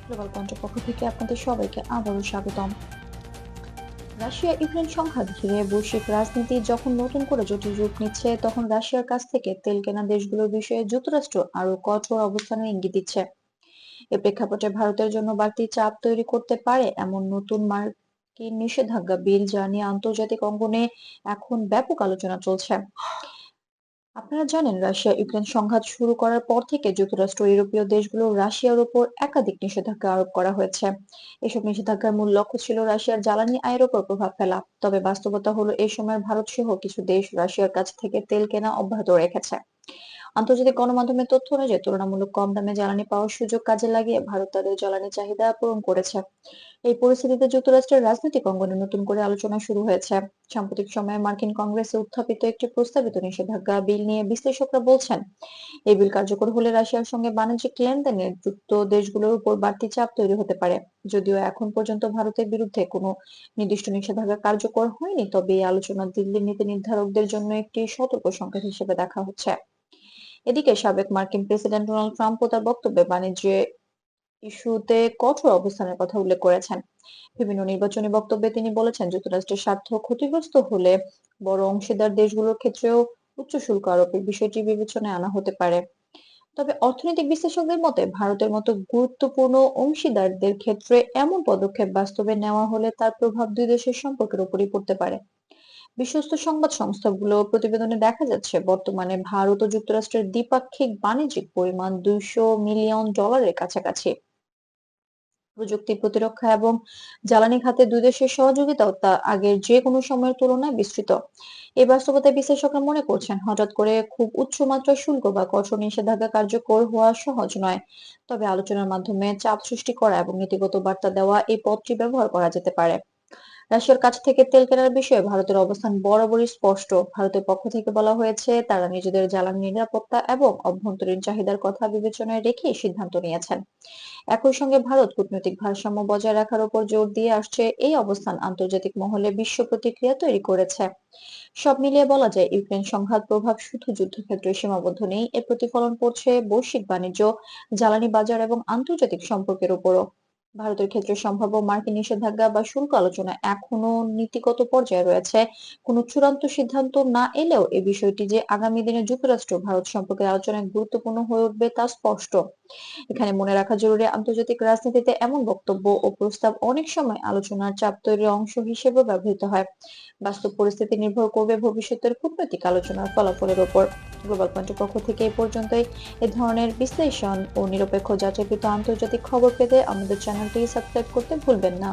Global পয়েন্টের পক্ষ থেকে আপনাদের সবাইকে আবারও স্বাগতম। রাশিয়া ইউক্রেন সংঘাত ঘিরে বৈশ্বিক রাজনীতি যখন নতুন করে জটিল রূপ নিচ্ছে, তখন রাশিয়ার কাছ থেকে তেল কেনা দেশগুলোর বিষয়ে যুক্তরাষ্ট্র আরো কঠোর অবস্থানের ইঙ্গিত দিচ্ছে। এ প্রেক্ষাপটে ভারতের জন্য বাড়তি চাপ তৈরি করতে পারে এমন নতুন মার্কিন নিষেধাজ্ঞা বিল, যা নিয়ে আন্তর্জাতিক অঙ্গনে এখন ব্যাপক আলোচনা চলছে। আপনারা জানেন, রাশিয়া ইউক্রেন সংঘাত শুরু করার পর থেকে যুক্তরাষ্ট্র ও ইউরোপীয় দেশগুলো রাশিয়ার উপর একাধিক নিষেধাজ্ঞা আরোপ করা হয়েছে। এসব নিষেধাজ্ঞার মূল লক্ষ্য ছিল রাশিয়ার জ্বালানি আয়ের উপর প্রভাব ফেলা। তবে বাস্তবতা হলো, এই সময় ভারত সহ কিছু দেশ রাশিয়ার কাছ থেকে তেল কেনা অব্যাহত রেখেছে। আন্তর্জাতিক গণমাধ্যমের তথ্য অনুযায়ী তুলনামূলক কম দামে জ্বালানি পাওয়ার সুযোগ কাজে লাগিয়ে ভারত তাদের জ্বালানি চাহিদা পূরণ করেছে। এই পরিস্থিতিতে যুক্তরাষ্ট্রের রাজনৈতিক অঙ্গনে নতুন করে আলোচনা শুরু হয়েছে। সাম্প্রতিক সময়ে মার্কিন কংগ্রেসে উত্থাপিত একটি প্রস্তাবিত নিষেধাজ্ঞা বিল নিয়ে বিশ্লেষকরা বলছেন, এই বিল কার্যকর হলে রাশিয়ার সঙ্গে বাণিজ্যিক লেনদেনে যুক্ত দেশগুলোর উপর বাড়তি চাপ তৈরি হতে পারে। যদিও এখন পর্যন্ত ভারতের বিরুদ্ধে কোনো নির্দিষ্ট নিষেধাজ্ঞা কার্যকর হয়নি, তবে এই আলোচনা দিল্লির নীতি নির্ধারকদের জন্য একটি সতর্ক সংকেত হিসেবে দেখা হচ্ছে। এদিকে সাবেক মার্কিন প্রেসিডেন্ট ডোনাল্ড ট্রাম্পও তার বক্তব্যে বাণিজ্য ইস্যুতে কঠোর অবস্থানের কথা উল্লেখ করেছেন। বিভিন্ন নির্বাচনী বক্তব্যে তিনি বলেছেন, যুক্তরাষ্ট্রের স্বার্থ ক্ষতিগ্রস্ত হলে বড় অংশীদার দেশগুলোর ক্ষেত্রেও উচ্চ শুল্ক আরোপের বিষয়টি বিবেচনায় আনা হতে পারে। তবে অর্থনৈতিক বিশ্লেষকদের মতে, ভারতের মতো গুরুত্বপূর্ণ অংশীদারদের ক্ষেত্রে এমন পদক্ষেপ বাস্তবে নেওয়া হলে তার প্রভাব দুই দেশের সম্পর্কের উপরই পড়তে পারে। বিশ্বস্ত সংবাদ সংস্থাগুলো প্রতিবেদনে দেখা যাচ্ছে, বর্তমানে ভারত ও যুক্তরাষ্ট্রের দ্বিপাক্ষিক বাণিজ্যিক পরিমাণ $200 মিলিয়ন কাছাকাছি। প্রযুক্তি, প্রতিরক্ষা এবং জ্বালানি খাতে দুই দেশের সহযোগিতাও তা আগের যে কোনো সময়ের তুলনায় বিস্তৃত। এই বাস্তবতায় বিশ্লেষকরা মনে করছেন, হঠাৎ করে খুব উচ্চ মাত্রার শুল্ক বা কঠোর নিষেধাজ্ঞা কার্যকর হওয়া সহজ নয়। তবে আলোচনার মাধ্যমে চাপ সৃষ্টি করা এবং নীতিগত বার্তা দেওয়া, এই পথটি ব্যবহার করা যেতে পারে। রাশিয়ার কাছ থেকে তেল কেনার বিষয়ে ভারতের অবস্থান বরাবরই স্পষ্ট। ভারতের পক্ষ থেকে বলা হয়েছে, তারা নিজেদের জ্বালানি নিরাপত্তা এবং অভ্যন্তরীণ চাহিদার কথা বিবেচনায় রেখেই সিদ্ধান্ত নিয়েছেন। একই সঙ্গে ভারত কূটনৈতিক ভারসাম্য বজায় রাখার উপর জোর দিয়ে আসছে। এই অবস্থান আন্তর্জাতিক মহলে বিশ্ব প্রতিক্রিয়া তৈরি করেছে। সব মিলিয়ে বলা যায়, ইউক্রেন সংঘাত প্রভাব শুধু যুদ্ধক্ষেত্রে সীমাবদ্ধ নেই, এর প্রতিফলন পড়ছে বৈশ্বিক বাণিজ্য, জ্বালানি বাজার এবং আন্তর্জাতিক সম্পর্কের উপরও। ভারতের ক্ষেত্রে সম্ভাব্য মার্কিন নিষেধাজ্ঞা বা শুল্ক আলোচনা এখনো নীতিগত পর্যায়ে রয়েছে। কোনো চূড়ান্ত সিদ্ধান্ত না এলেও এই বিষয়টি যে আগামী দিনে যুক্তরাষ্ট্র ভারত সম্পর্কের আলোচনায় গুরুত্বপূর্ণ হয়ে উঠবে তা স্পষ্ট। এখানে মনে রাখা জরুরি, আন্তর্জাতিক রাজনীতিতে এমন বক্তব্য ও প্রস্তাব অনেক সময় আলোচনার চাপ তৈরির অংশ হিসেবে ব্যবহৃত হয়। বাস্তব পরিস্থিতি নির্ভর করবে ভবিষ্যতের কূটনৈতিক আলোচনার ফলাফলের উপর। গ্লোবাল পয়েন্টের পক্ষ থেকে এই পর্যন্তই। এ ধরনের বিশ্লেষণ ও নিরপেক্ষ যাচাইকৃত আন্তর্জাতিক খবর পেতে আমাদের চ্যানেলটি সাবস্ক্রাইব করতে ভুলবেন না।